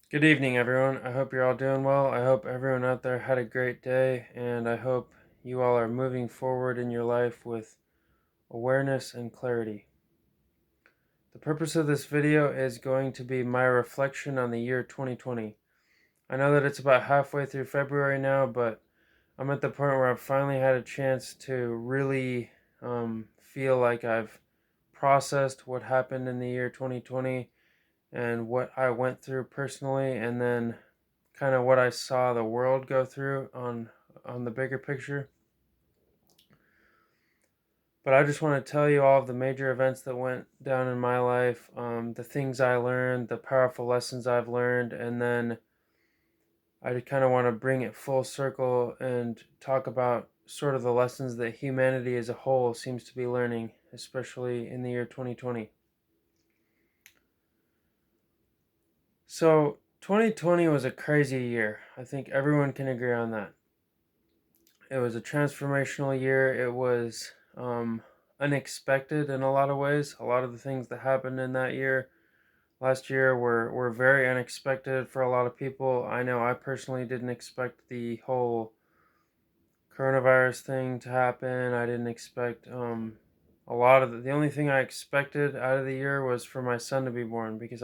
Good evening, everyone. I hope you're all doing well. I hope everyone out there had a great day, and I hope you all are moving forward in your life with awareness and clarity. The purpose of this video is going to be my reflection on the year 2020. I know that it's about halfway through February now, but I'm at the point where I've finally had a chance to really feel like I've processed what happened in the year 2020 and what I went through personally, and then kind of what I saw the world go through on the bigger picture. But I just want to tell you all of the major events that went down in my life, the things I learned, the powerful lessons I've learned, and then I kind of want to bring it full circle and talk about sort of the lessons that humanity as a whole seems to be learning, especially in the year 2020. So, 2020 was a crazy year. I think everyone can agree on that. It was a transformational year. It was unexpected in a lot of ways. A lot of the things that happened in that year, last year, were very unexpected for a lot of people. I know I personally didn't expect the whole coronavirus thing to happen. I didn't expect a lot of the only thing I expected out of the year was for my son to be born because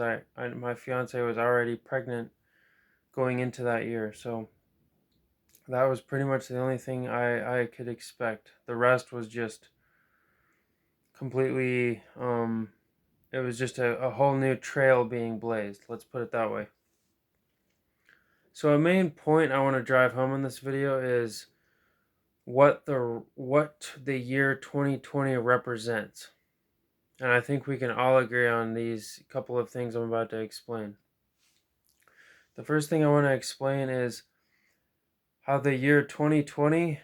my fiance was already pregnant going into that year. So that was pretty much the only thing I could expect. The rest was just completely, it was just a whole new trail being blazed. Let's put it that way. So a main point I want to drive home in this video is what the year 2020 represents. And I think we can all agree on these couple of things I'm about to explain. The first thing I want to explain is how the year 2020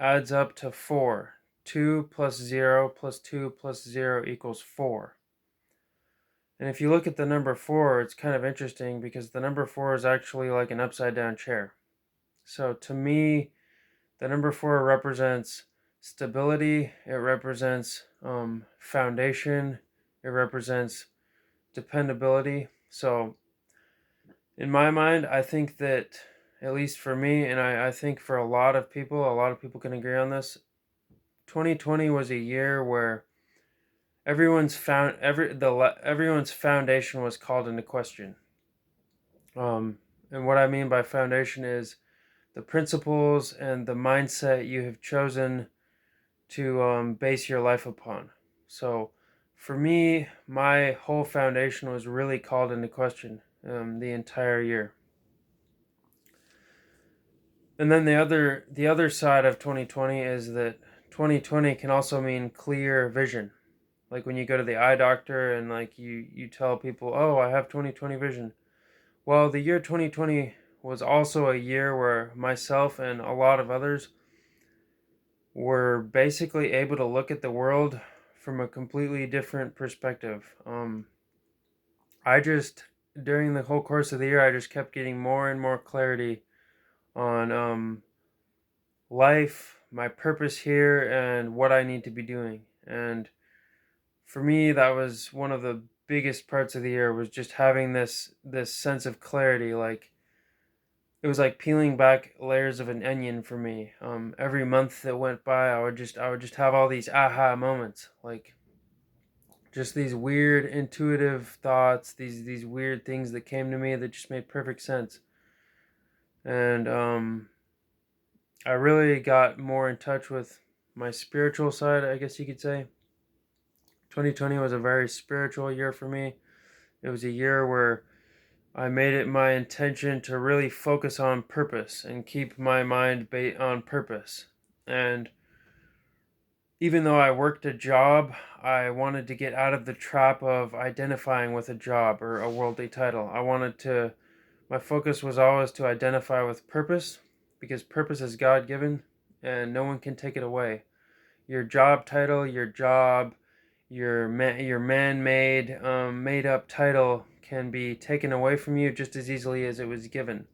adds up to 4. 2 plus 0 plus 2 plus 0 equals 4. And if you look at the number 4, it's kind of interesting because the number 4 is actually like an upside down chair. So to me, the number 4 represents stability, it represents foundation, it represents dependability. So in my mind, I think that, at least for me, and I think for a lot of people can agree on this, 2020 was a year where everyone's foundation was called into question. And what I mean by foundation is the principles and the mindset you have chosen to base your life upon. So, for me, my whole foundation was really called into question the entire year. And then the other side of 2020 is that 2020 can also mean clear vision. Like when you go to the eye doctor and like you tell people, "Oh, I have 2020 vision." Well, the year 2020 was also a year where myself and a lot of others were basically able to look at the world from a completely different perspective. I just, during the whole course of the year, I just kept getting more and more clarity on life, my purpose here, and what I need to be doing. And for me, that was one of the biggest parts of the year, was just having this sense of clarity. Like it was like peeling back layers of an onion for me. Every month that went by, I would just have all these aha moments, like just these weird intuitive thoughts, these weird things that came to me that just made perfect sense. And I really got more in touch with my spiritual side, I guess you could say. 2020 was a very spiritual year for me. It was a year where I made it my intention to really focus on purpose and keep my mind on purpose. And even though I worked a job, I wanted to get out of the trap of identifying with a job or a worldly title. My focus was always to identify with purpose, because purpose is God given and no one can take it away. Your job title, your man-made, made-up title can be taken away from you just as easily as it was given.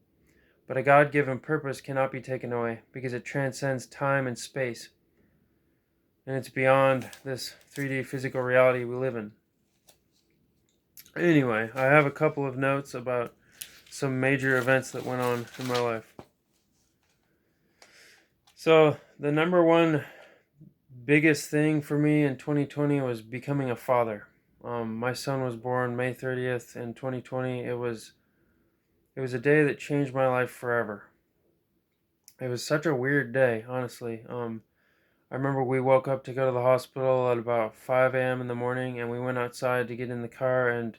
But a God-given purpose cannot be taken away because it transcends time and space, and it's beyond this 3D physical reality we live in. Anyway, I have a couple of notes about some major events that went on in my life. So the number one biggest thing for me in 2020 was becoming a father. My son was born May 30th in 2020. It was a day that changed my life forever. It was such a weird day, honestly. I remember we woke up to go to the hospital at about 5 a.m. in the morning, and we went outside to get in the car, and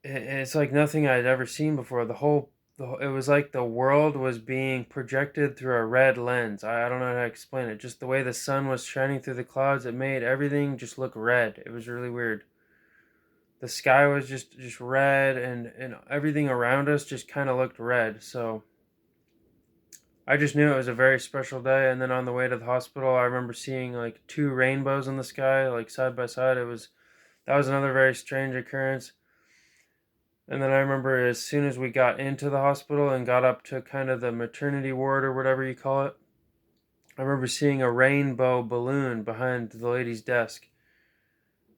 it's like nothing I'd ever seen before. It was like the world was being projected through a red lens. I don't know how to explain it. Just the way the sun was shining through the clouds, it made everything just look red. It was really weird. The sky was just red, and everything around us just kind of looked red. So I just knew it was a very special day. And then on the way to the hospital, I remember seeing like two rainbows in the sky, like side by side. That was another very strange occurrence. And then I remember as soon as we got into the hospital and got up to kind of the maternity ward or whatever you call it, I remember seeing a rainbow balloon behind the lady's desk.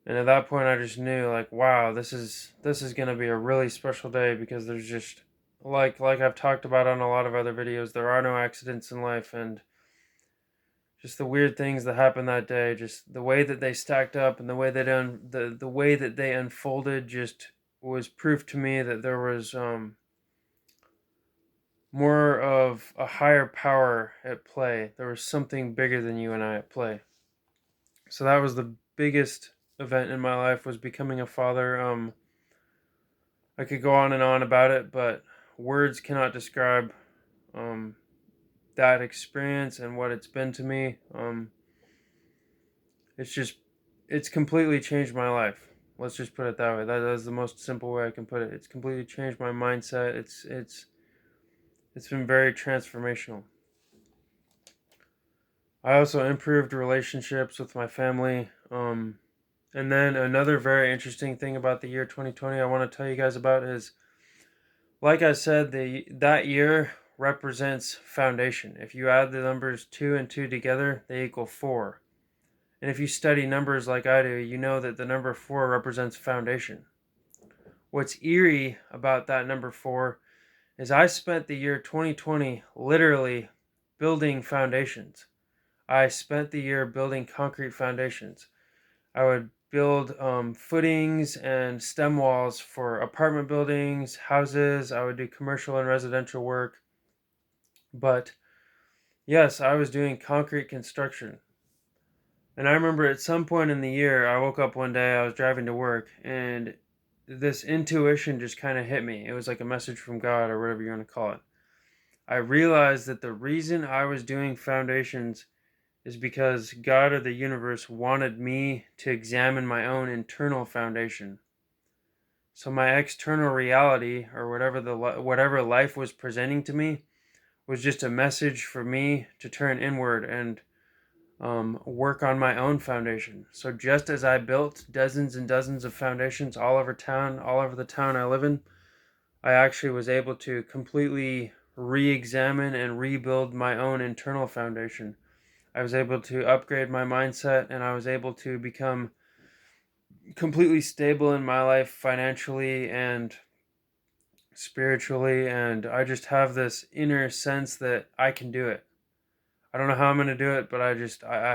And at that point I just knew, like, wow, this is going to be a really special day, because there's just like I've talked about on a lot of other videos, there are no accidents in life, and just the weird things that happened that day, just the way that they stacked up and the way that they unfolded just was proof to me that there was more of a higher power at play. There was something bigger than you and I at play. So that was the biggest event in my life, was becoming a father. I could go on and on about it, but words cannot describe um, that experience and what it's been to me. It's just, it's completely changed my life. Let's just put it that way. That is the most simple way I can put it. It's completely changed my mindset. It's been very transformational. I also improved relationships with my family. And then another very interesting thing about the year 2020 I want to tell you guys about is, like I said, that year represents foundation. If you add the numbers 2 and 2 together, they equal 4. And if you study numbers like I do, you know that the number 4 represents foundation. What's eerie about that number 4 is I spent the year 2020 literally building foundations. I spent the year building concrete foundations. I would build footings and stem walls for apartment buildings, houses. I would do commercial and residential work. But yes, I was doing concrete construction. And I remember at some point in the year, I woke up one day, I was driving to work, and this intuition just kind of hit me. It was like a message from God, or whatever you want to call it. I realized that the reason I was doing foundations is because God or the universe wanted me to examine my own internal foundation. So my external reality, or whatever life was presenting to me, was just a message for me to turn inward and work on my own foundation. So just as I built dozens and dozens of foundations all over town, all over the town I live in, I actually was able to completely re-examine and rebuild my own internal foundation. I was able to upgrade my mindset, and I was able to become completely stable in my life financially and spiritually, and I just have this inner sense that I can do it. I don't know how I'm going to do it, but I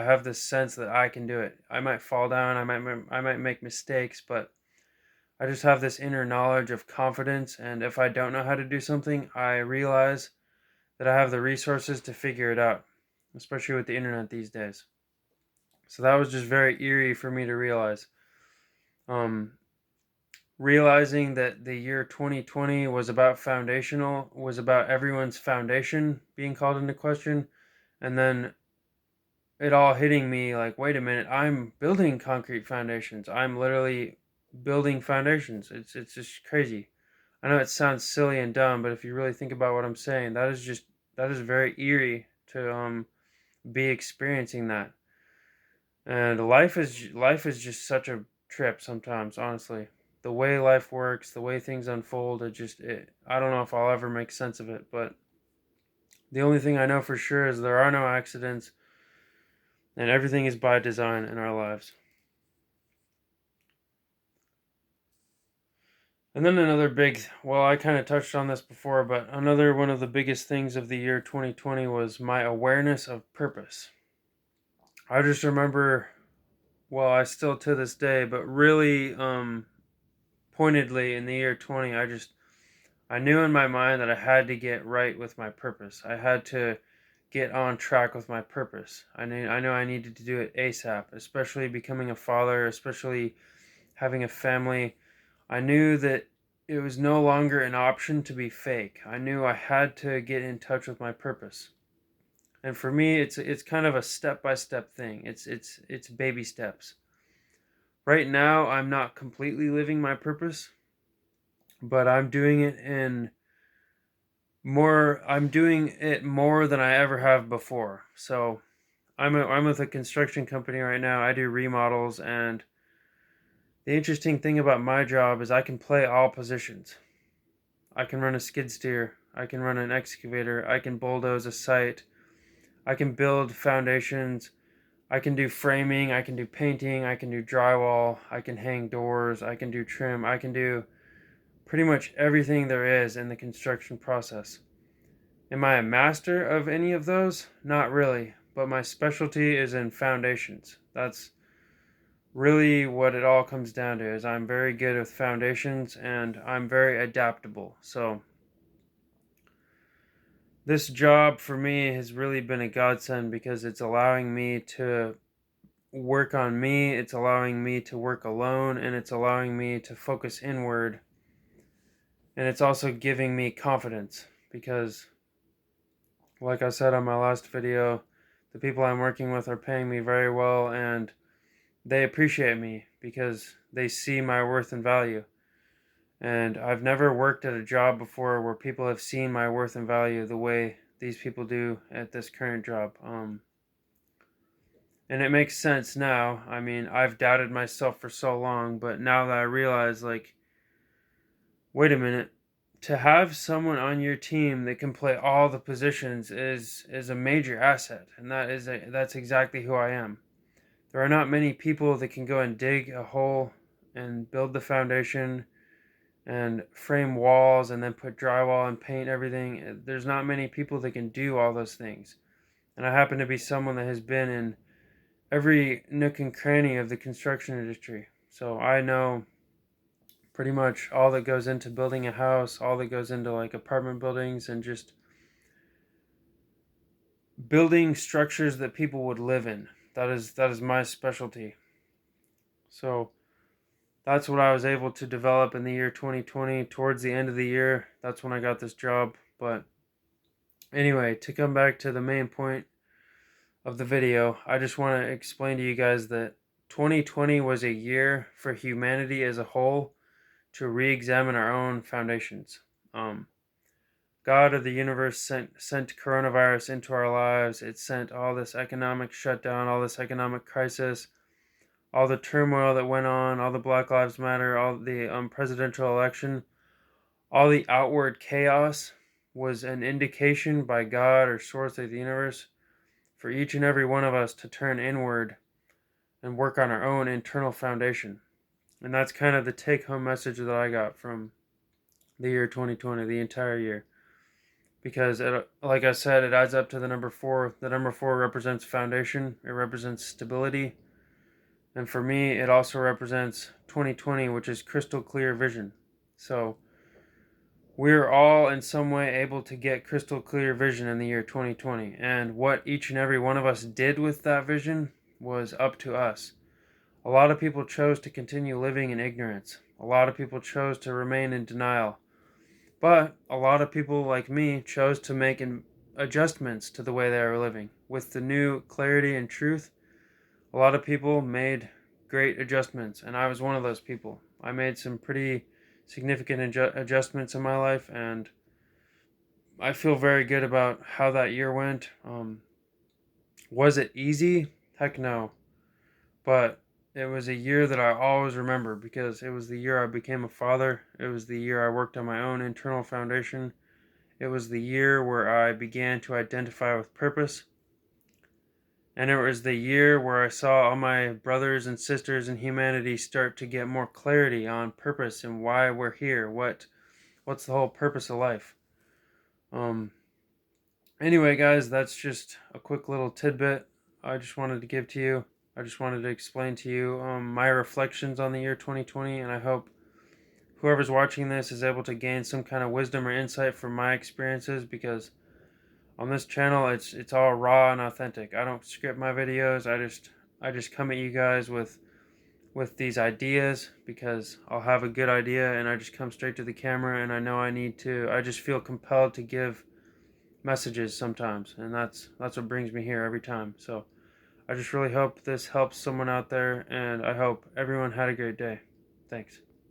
have this sense that I can do it. I might fall down, I might make mistakes, but I just have this inner knowledge of confidence, and if I don't know how to do something, I realize that I have the resources to figure it out, especially with the internet these days. So that was just very eerie for me to realize. Um, Realizing that the year 2020 was about everyone's foundation being called into question, and then it all hitting me like, wait a minute, I'm building concrete foundations. I'm literally building foundations. It's just crazy. I know it sounds silly and dumb, but if you really think about what I'm saying, that is very eerie to be experiencing that. And life is just such a trip sometimes, honestly. The way life works, the way things unfold, I don't know if I'll ever make sense of it, but the only thing I know for sure is there are no accidents, and everything is by design in our lives. And then another big, well, I kind of touched on this before, but another one of the biggest things of the year 2020 was my awareness of purpose. I just remember, well, I still to this day, but really pointedly in the year 20, I knew in my mind that I had to get right with my purpose. I had to get on track with my purpose. I knew I needed to do it ASAP, especially becoming a father, especially having a family. I knew that it was no longer an option to be fake. I knew I had to get in touch with my purpose. And for me, it's kind of a step-by-step thing. It's baby steps. Right now, I'm not completely living my purpose, but I'm doing it more than I ever have before. So, I'm with a construction company right now. I do remodels, and the interesting thing about my job is I can play all positions. I can run a skid steer, I can run an excavator, I can bulldoze a site, I can build foundations, I can do framing, I can do painting, I can do drywall, I can hang doors, I can do trim, I can do pretty much everything there is in the construction process. Am I a master of any of those? Not really, but my specialty is in foundations. That's really what it all comes down to is I'm very good with foundations and I'm very adaptable. So this job for me has really been a godsend because it's allowing me to work on me, it's allowing me to work alone, and it's allowing me to focus inward. And it's also giving me confidence because, like I said on my last video, the people I'm working with are paying me very well and they appreciate me because they see my worth and value. And I've never worked at a job before where people have seen my worth and value the way these people do at this current job. And it makes sense now. I mean, I've doubted myself for so long, but now that I realize, like, wait a minute, to have someone on your team that can play all the positions is a major asset, and that's exactly who I am. There are not many people that can go and dig a hole and build the foundation and frame walls and then put drywall and paint everything. There's not many people that can do all those things. And I happen to be someone that has been in every nook and cranny of the construction industry. So I know pretty much all that goes into building a house, all that goes into like apartment buildings and just building structures that people would live in. That is my specialty. So that's what I was able to develop in the year 2020. Towards the end of the year, that's when I got this job. But anyway, to come back to the main point of the video, I just want to explain to you guys that 2020 was a year for humanity as a whole to re-examine our own foundations. God of the universe sent coronavirus into our lives. It sent all this economic shutdown, all this economic crisis, all the turmoil that went on, all the Black Lives Matter, all the presidential election, all the outward chaos was an indication by God or source of the universe for each and every one of us to turn inward and work on our own internal foundation. And that's kind of the take-home message that I got from the year 2020, the entire year. Because, like I said, it adds up to the number 4. The number 4 represents foundation. It represents stability. And for me, it also represents 2020, which is crystal clear vision. So, we're all in some way able to get crystal clear vision in the year 2020. And what each and every one of us did with that vision was up to us. A lot of people chose to continue living in ignorance. A lot of people chose to remain in denial. But a lot of people like me chose to make adjustments to the way they were living. With the new clarity and truth, a lot of people made great adjustments, and I was one of those people. I made some pretty significant adjustments in my life, and I feel very good about how that year went. Was it easy? Heck no. But it was a year that I always remember because it was the year I became a father. It was the year I worked on my own internal foundation. It was the year where I began to identify with purpose. And it was the year where I saw all my brothers and sisters in humanity start to get more clarity on purpose and why we're here. What's the whole purpose of life? Um anyway, guys, that's just a quick little tidbit I just wanted to give to you. I just wanted to explain to you my reflections on the year 2020, and I hope whoever's watching this is able to gain some kind of wisdom or insight from my experiences, because on this channel it's all raw and authentic. I don't script my videos. I just come at you guys with these ideas because I'll have a good idea and I just come straight to the camera, and I know I just feel compelled to give messages sometimes, and that's what brings me here every time. So I just really hope this helps someone out there, and I hope everyone had a great day. Thanks.